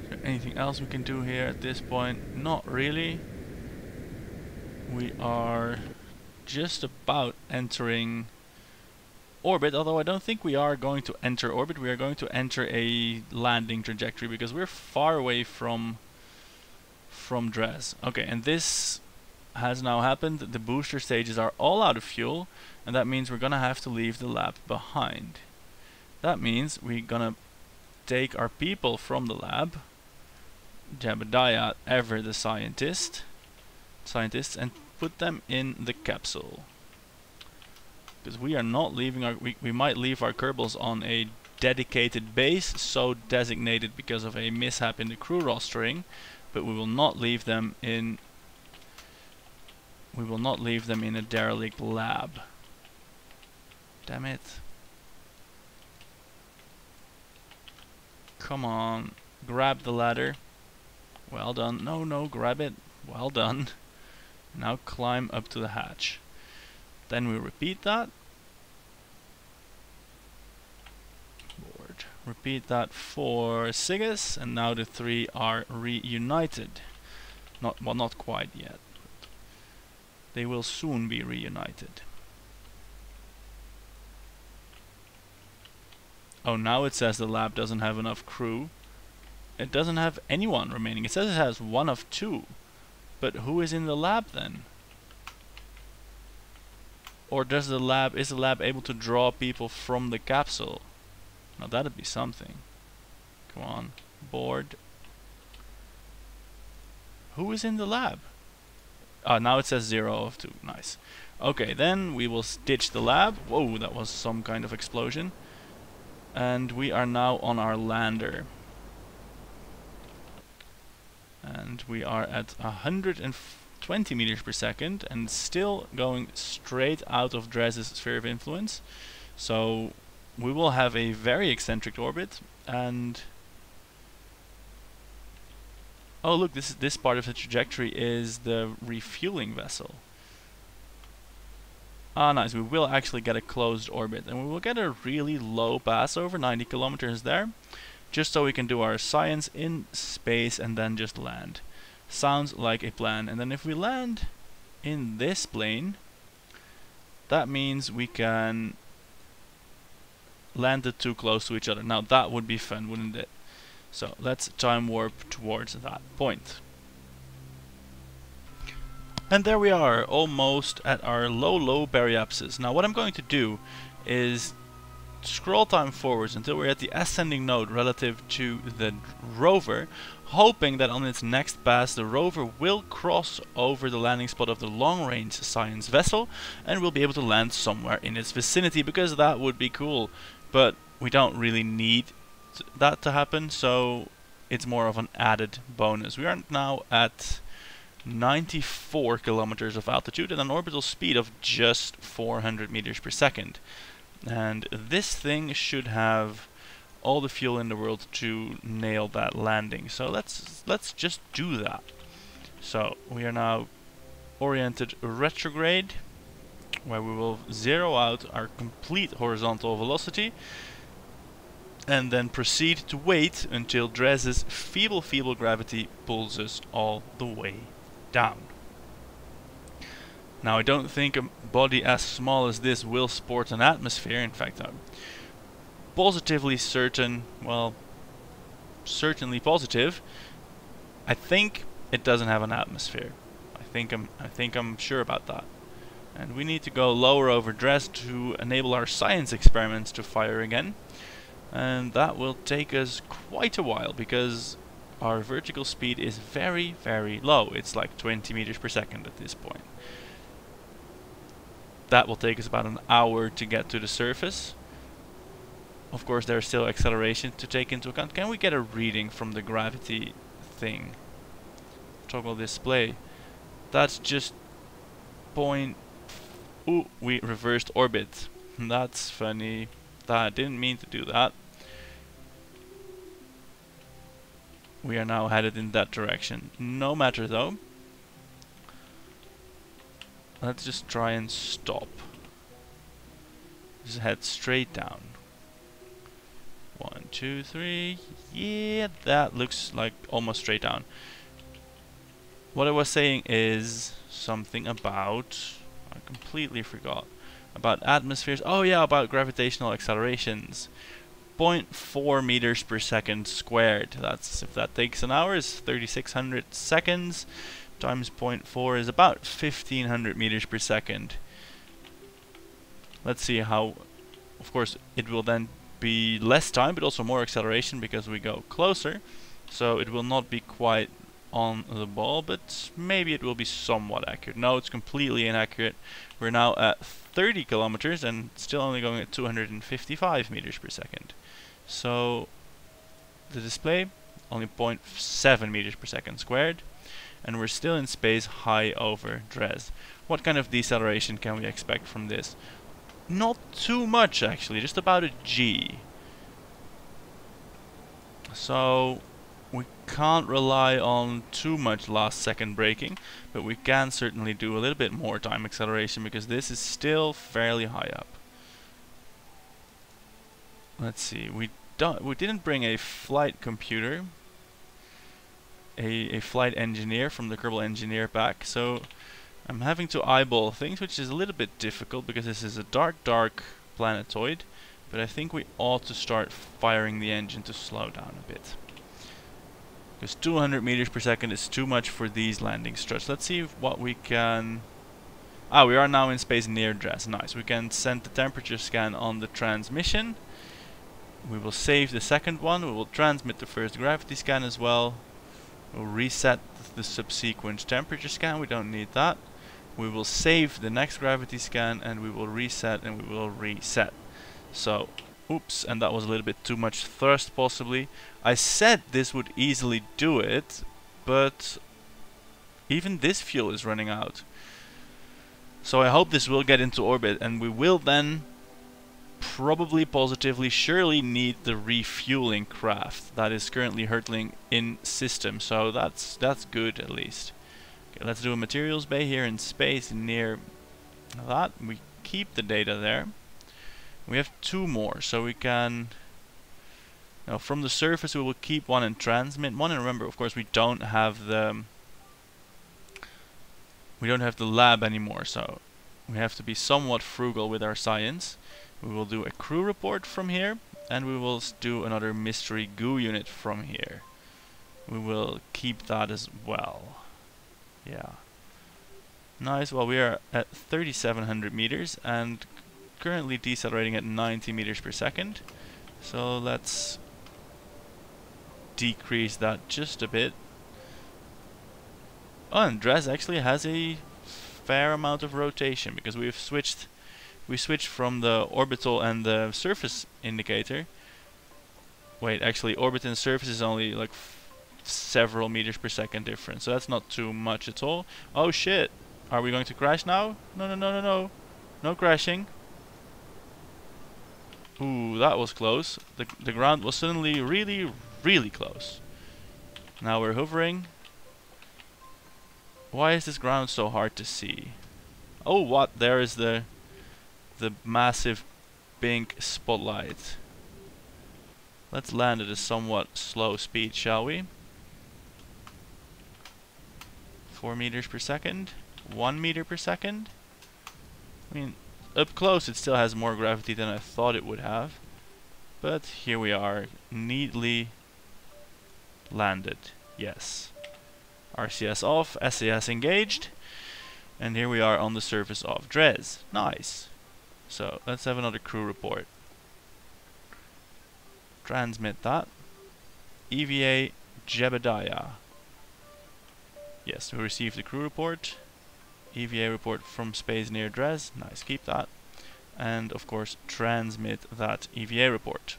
Is there anything else we can do here at this point? Not really. We are just about entering orbit, although I don't think we are going to enter orbit. We are going to enter a landing trajectory because we're far away from Dres. Okay, and this has now happened. The booster stages are all out of fuel, and that means we're gonna have to leave the lab behind. That means we're gonna take our people from the lab, Jebediah, ever the scientists, and put them in the capsule. Because we are not leaving our... We might leave our Kerbals on a dedicated base, so designated because of a mishap in the crew rostering, but we will not leave them in... We will not leave them in a derelict lab. Damn it. Come on. Grab the ladder. Well done. No, grab it. Well done. Now climb up to the hatch. Then we repeat that. Board. Repeat that for Sigus, and now the 3 are reunited. Not quite yet. They will soon be reunited. Oh, now it says the lab doesn't have enough crew. It doesn't have anyone remaining. It says it has 1 of 2. But who is in the lab then? Or is the lab able to draw people from the capsule? Now that'd be something. Come on, board. Who is in the lab? Ah, now it says 0 of 2. Nice. Okay, then we will ditch the lab. Whoa, that was some kind of explosion. And we are now on our lander. And we are at 120 meters per second and still going straight out of Dres' sphere of influence. So we will have a very eccentric orbit, and oh look, this part of the trajectory is the refueling vessel. Ah, nice. We will actually get a closed orbit, and we will get a really low pass over 90 kilometers there, just so we can do our science in space and then just land. Sounds like a plan. And then if we land in this plane, that means we can land the 2 close to each other. Now that would be fun, wouldn't it? So let's time warp towards that point. And there we are, almost at our low baryapsis. Now what I'm going to do is scroll time forwards until we're at the ascending node relative to the rover, hoping that on its next pass the rover will cross over the landing spot of the long-range science vessel and we'll be able to land somewhere in its vicinity, because that would be cool. But we don't really need that to happen, so it's more of an added bonus. We are now at 94 kilometers of altitude and an orbital speed of just 400 meters per second. And this thing should have all the fuel in the world to nail that landing. So let's just do that. So we are now oriented retrograde, where we will zero out our complete horizontal velocity and then proceed to wait until Dres's feeble gravity pulls us all the way down. Now, I don't think a body as small as this will sport an atmosphere. In fact, I'm positively certain, well, certainly positive, I think it doesn't have an atmosphere. I think I'm sure about that. And we need to go lower over Dres to enable our science experiments to fire again. And that will take us quite a while, because our vertical speed is very, very low. It's like 20 meters per second at this point. That will take us about an hour to get to the surface. Of course, there's still acceleration to take into account. Can we get a reading from the gravity thing? Toggle display. That's just point... Ooh, we reversed orbit. That's funny. I didn't mean to do that. We are now headed in that direction. No matter though. Let's just try and stop. Just head straight down. 1, 2, 3. Yeah, that looks like almost straight down. What I was saying is something about... I completely forgot. About atmospheres. Oh yeah, about gravitational accelerations. 0.4 meters per second squared. That's, if that takes an hour, is 3600 seconds. Times 0.4 is about 1500 meters per second. Let's see how... Of course, it will then be less time, but also more acceleration because we go closer. So it will not be quite on the ball, but maybe it will be somewhat accurate. No, it's completely inaccurate. We're now at 30 kilometers and still only going at 255 meters per second. So the display, only 0.7 meters per second squared. And we're still in space high over Dres. What kind of deceleration can we expect from this? Not too much actually, just about a G. So we can't rely on too much last second braking, but we can certainly do a little bit more time acceleration because this is still fairly high up. Let's see, we didn't bring a flight computer, a flight engineer from the Kerbal Engineer pack, so I'm having to eyeball things, which is a little bit difficult because this is a dark planetoid, but I think we ought to start firing the engine to slow down a bit. Because 200 meters per second is too much for these landing struts. Let's see what we can... Ah, we are now in space near Dres. Nice. We can send the temperature scan on the transmission. We will save the second one. We will transmit the first gravity scan as well. We'll reset the subsequent temperature scan. We don't need that. We will save the next gravity scan and we will reset and we will reset. So, oops, and that was a little bit too much thrust possibly. I said this would easily do it, but even this fuel is running out. So I hope this will get into orbit and we will then probably, positively, surely need the refueling craft that is currently hurtling in system. So that's good at least. Okay, let's do a materials bay here in space near that. We keep the data there. We have 2 more, so we can... Now from the surface we will keep one and transmit one, and remember, of course, we don't have the lab anymore, so we have to be somewhat frugal with our science. We will do a crew report from here, and we will do another mystery goo unit from here. We will keep that as well. Yeah. Nice. Well, we are at 3,700 meters, and currently decelerating at 90 meters per second. So let's decrease that just a bit. Oh, and Dres actually has a fair amount of rotation because we switched from the orbital and the surface indicator. Wait, actually orbit and surface is only like several meters per second difference, so that's not too much at all. Oh shit, are we going to crash now? No, no, no, no, no. No crashing. Ooh, that was close. The ground was suddenly really, really close. Now we're hovering. Why is this ground so hard to see? Oh, what? There is the massive pink spotlight. Let's land at a somewhat slow speed, shall we? 4 meters per second, 1 meter per second. I mean, up close it still has more gravity than I thought it would have. But here we are, neatly landed. Yes. RCS off, SAS engaged. And here we are on the surface of Dres. Nice. So, let's have another crew report. Transmit that. EVA Jebediah. Yes, we received the crew report. EVA report from space near Dres. Nice, keep that. And of course, transmit that EVA report.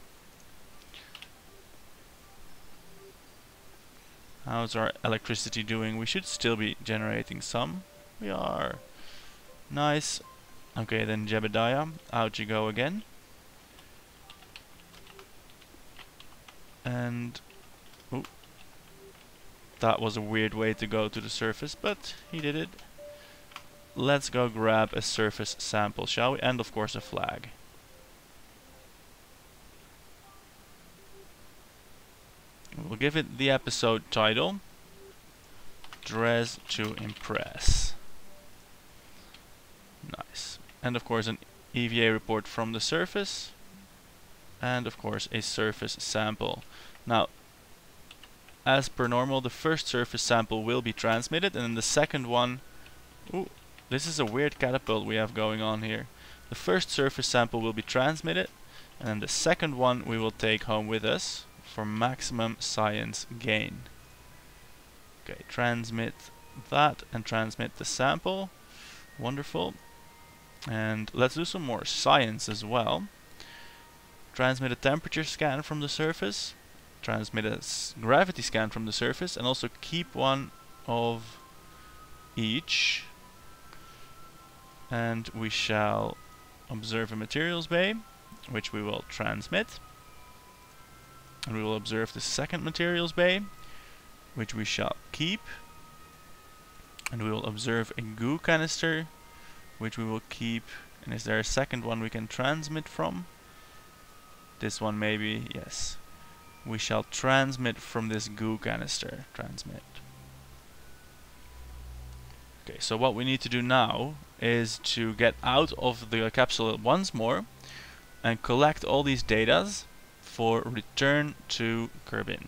How's our electricity doing? We should still be generating some. We are. Nice. Okay, then Jebediah, out you go again. And ooh, that was a weird way to go to the surface, but he did it. Let's go grab a surface sample, shall we? And of course a flag. We'll give it the episode title, Dres to Impress. Nice. And of course an EVA report from the surface. And of course a surface sample. Now, as per normal, the first surface sample will be transmitted, and then the second one... Ooh, this is a weird catapult we have going on here. The first surface sample will be transmitted, and then the second one we will take home with us for maximum science gain. Okay, transmit that and transmit the sample. Wonderful. And let's do some more science as well. Transmit a temperature scan from the surface, transmit a gravity scan from the surface, and also keep one of each. And we shall observe a materials bay, which we will transmit. And we will observe the second materials bay, which we shall keep. And we will observe a goo canister, which we will keep. And is there a second one we can transmit from? This one maybe, yes. We shall transmit from this goo canister. Transmit. Okay, so what we need to do now is to get out of the capsule once more and collect all these datas for return to Kerbin.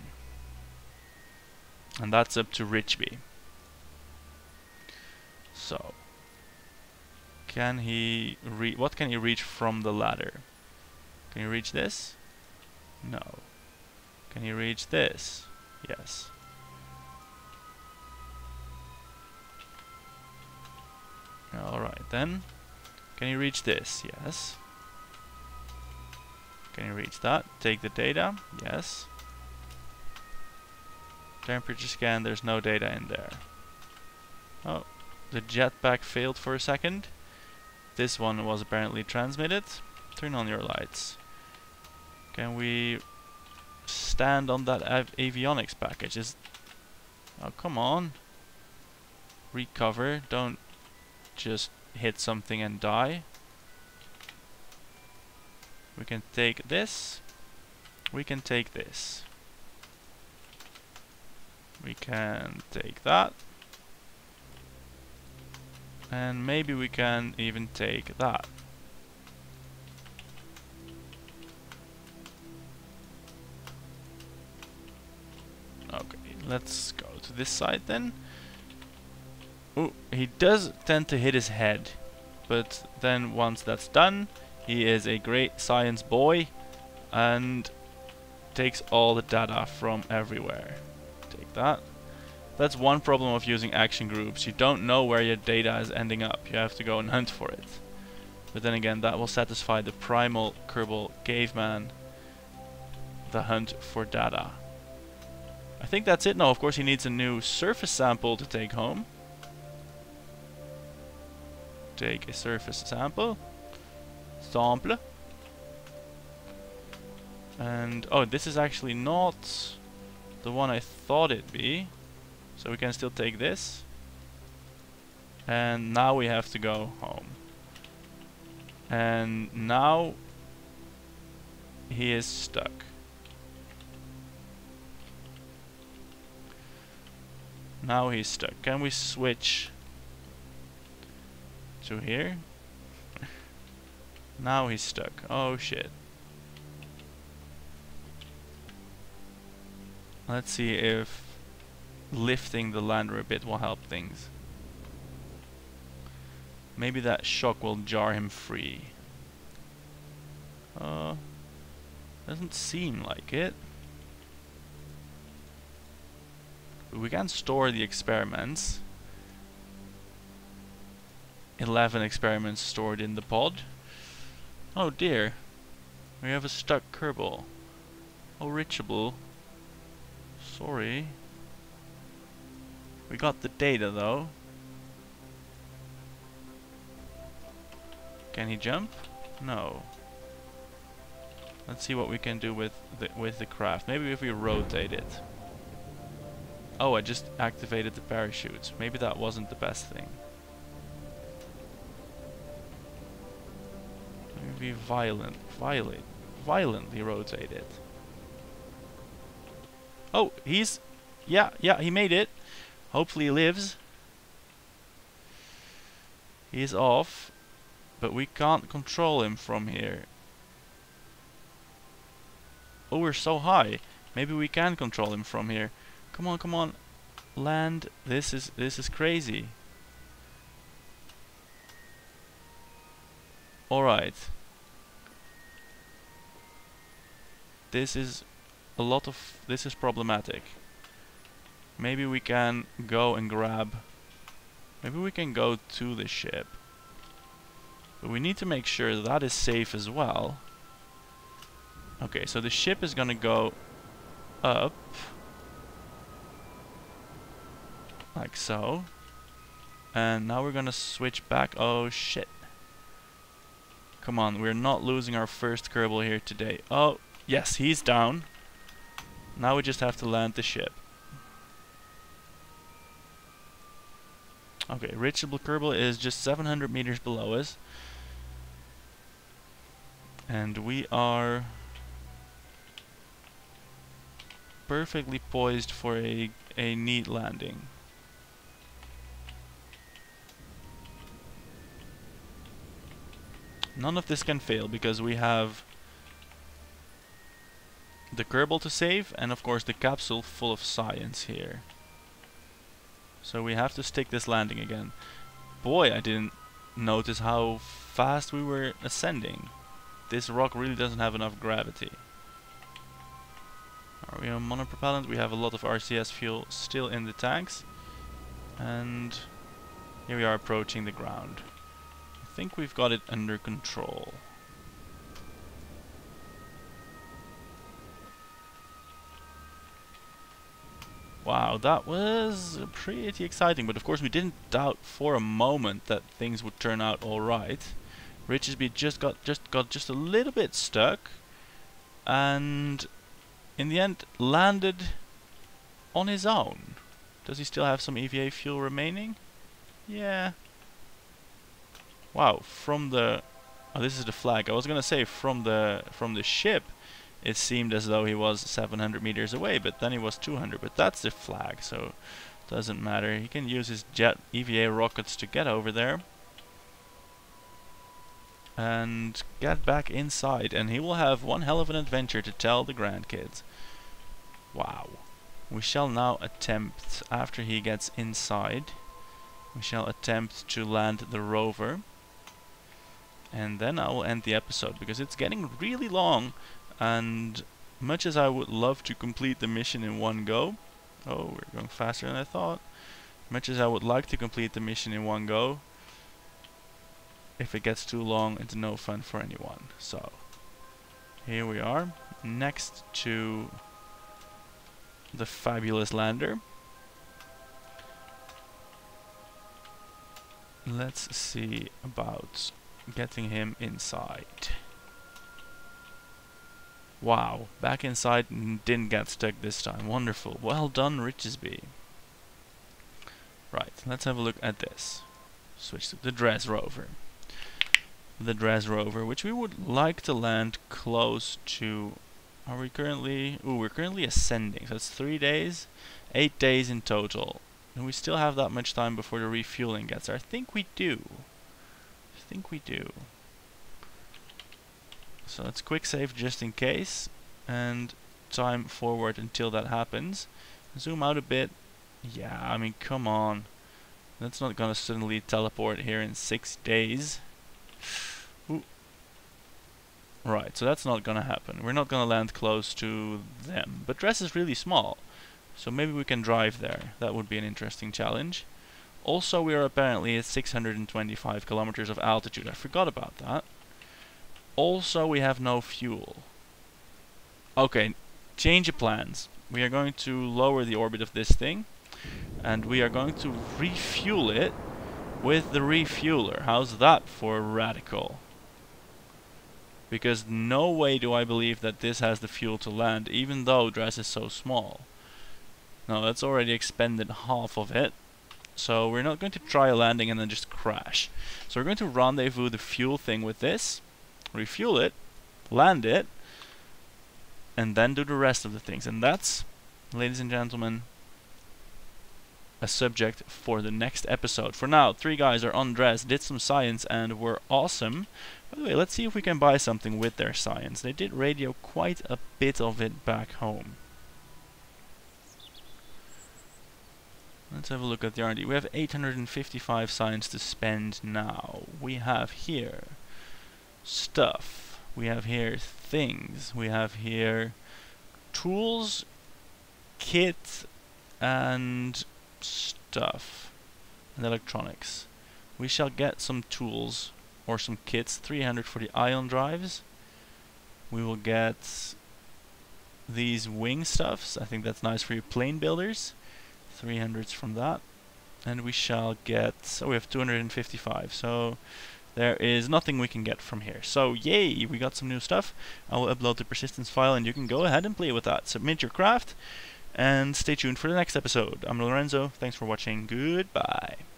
And that's up to Richby. So, can he what can he reach from the ladder? Can you reach this? No. Can you reach this? Yes. Alright then. Can you reach this? Yes. Can you reach that? Take the data? Yes. Temperature scan, there's no data in there. Oh, the jetpack failed for a second. This one was apparently transmitted. Turn on your lights. Can we stand on that avionics package? Oh, come on. Recover. Don't just hit something and die. We can take this. We can take this. We can take that. And maybe we can even take that. Okay, let's go to this side then. Ooh, he does tend to hit his head, but then once that's done, He is a great science boy and takes all the data from everywhere. Take that. That's one problem of using action groups. You don't know where your data is ending up. You have to go and hunt for it. But then again, that will satisfy the primal Kerbal caveman, the hunt for data. I think that's it. No, of course he needs a new surface sample to take home. Take a surface sample. Sample. And oh, this is actually not the one I thought it'd be. So we can still take this. And now we have to go home. And now he is stuck. Now he's stuck. Can we switch to here? Now he's stuck. Oh shit. Let's see if lifting the lander a bit will help things. Maybe that shock will jar him free. Doesn't seem like it. But we can store the experiments. 11 experiments stored in the pod. Oh dear. We have a stuck Kerbal. Oh, Richable. Sorry. We got the data though. Can he jump? No. Let's see what we can do with the craft. Maybe if we rotate it. Oh, I just activated the parachutes. Maybe that wasn't the best thing. Maybe violently rotate it. Oh, yeah, he made it. Hopefully he lives. He's off, but we can't control him from here. Oh, we're so high. Maybe we can control him from here. Come on, come on. Land. This is crazy. All right. This is problematic. Maybe we can go and grab. Maybe we can go to the ship. But we need to make sure that is safe as well. Okay, so the ship is gonna go up. Like so. And now we're gonna switch back. Oh shit. Come on, we're not losing our first Kerbal here today. Oh, yes, he's down. Now we just have to land the ship. Okay, reachable Kerbal is just 700 meters below us. And we are perfectly poised for a neat landing. None of this can fail because we have the Kerbal to save and of course the capsule full of science here. So we have to stick this landing again. Boy, I didn't notice how fast we were ascending. This rock really doesn't have enough gravity. Are we on monopropellant? We have a lot of RCS fuel still in the tanks. And here we are approaching the ground. I think we've got it under control. Wow, that was pretty exciting, but of course we didn't doubt for a moment that things would turn out alright. Richesby just got a little bit stuck, and in the end landed on his own. Does he still have some EVA fuel remaining? Yeah. Wow, from the oh, this is the flag. I was gonna say from the ship. It seemed as though he was 700 meters away, but then he was 200. But that's the flag, so it doesn't matter. He can use his jet EVA rockets to get over there and get back inside, and he will have one hell of an adventure to tell the grandkids. Wow. We shall now attempt, after he gets inside, we shall attempt to land the rover. and then I will end the episode because it's getting really long, and much as I would love to complete the mission in one go, oh, we're going faster than I thought. Much as I would like to complete the mission in one go, if it gets too long, it's no fun for anyone. So, here we are, next to the fabulous lander. Let's see about getting him inside. Wow, back inside and didn't get stuck this time. Wonderful. Well done, Richesby. Right, let's have a look at this. Switch to the Dres rover. The Dres rover, which we would like to land close to. Are we currently? Ooh, we're currently ascending. So it's 3 days, 8 days in total. And we still have that much time before the refueling gets there. I think we do. So let's quick save just in case, and time forward until that happens. Zoom out a bit. Yeah, I mean, come on. That's not gonna suddenly teleport here in 6 days. Ooh. Right, so that's not gonna happen. We're not gonna land close to them. But Dres is really small, so maybe we can drive there. That would be an interesting challenge. Also, we are apparently at 625 kilometers of altitude. I forgot about that. Also, we have no fuel. Okay, change of plans. We are going to lower the orbit of this thing, and we are going to refuel it with the refueler. How's that for radical? Because no way do I believe that this has the fuel to land, even though Dres is so small. No, that's already expended half of it. So we're not going to try a landing and then just crash. So we're going to rendezvous the fuel thing with this, refuel it, land it, and then do the rest of the things. And that's, ladies and gentlemen, a subject for the next episode. For now, 3 guys are on Dres, did some science, and were awesome. By the way, let's see if we can buy something with their science. They did radio quite a bit of it back home. Let's have a look at the R&D. We have 855 science to spend now. We have here stuff. We have here things. We have here tools, kit, and stuff. And electronics. We shall get some tools or some kits. 300 for the ion drives. We will get these wing stuffs. I think that's nice for your plane builders. 300s from that, and we shall get, so we have 255, so there is nothing we can get from here. So yay, we got some new stuff. I will upload the persistence file and you can go ahead and play with that. Submit your craft and stay tuned for the next episode. I'm Lorenzo, thanks for watching, goodbye.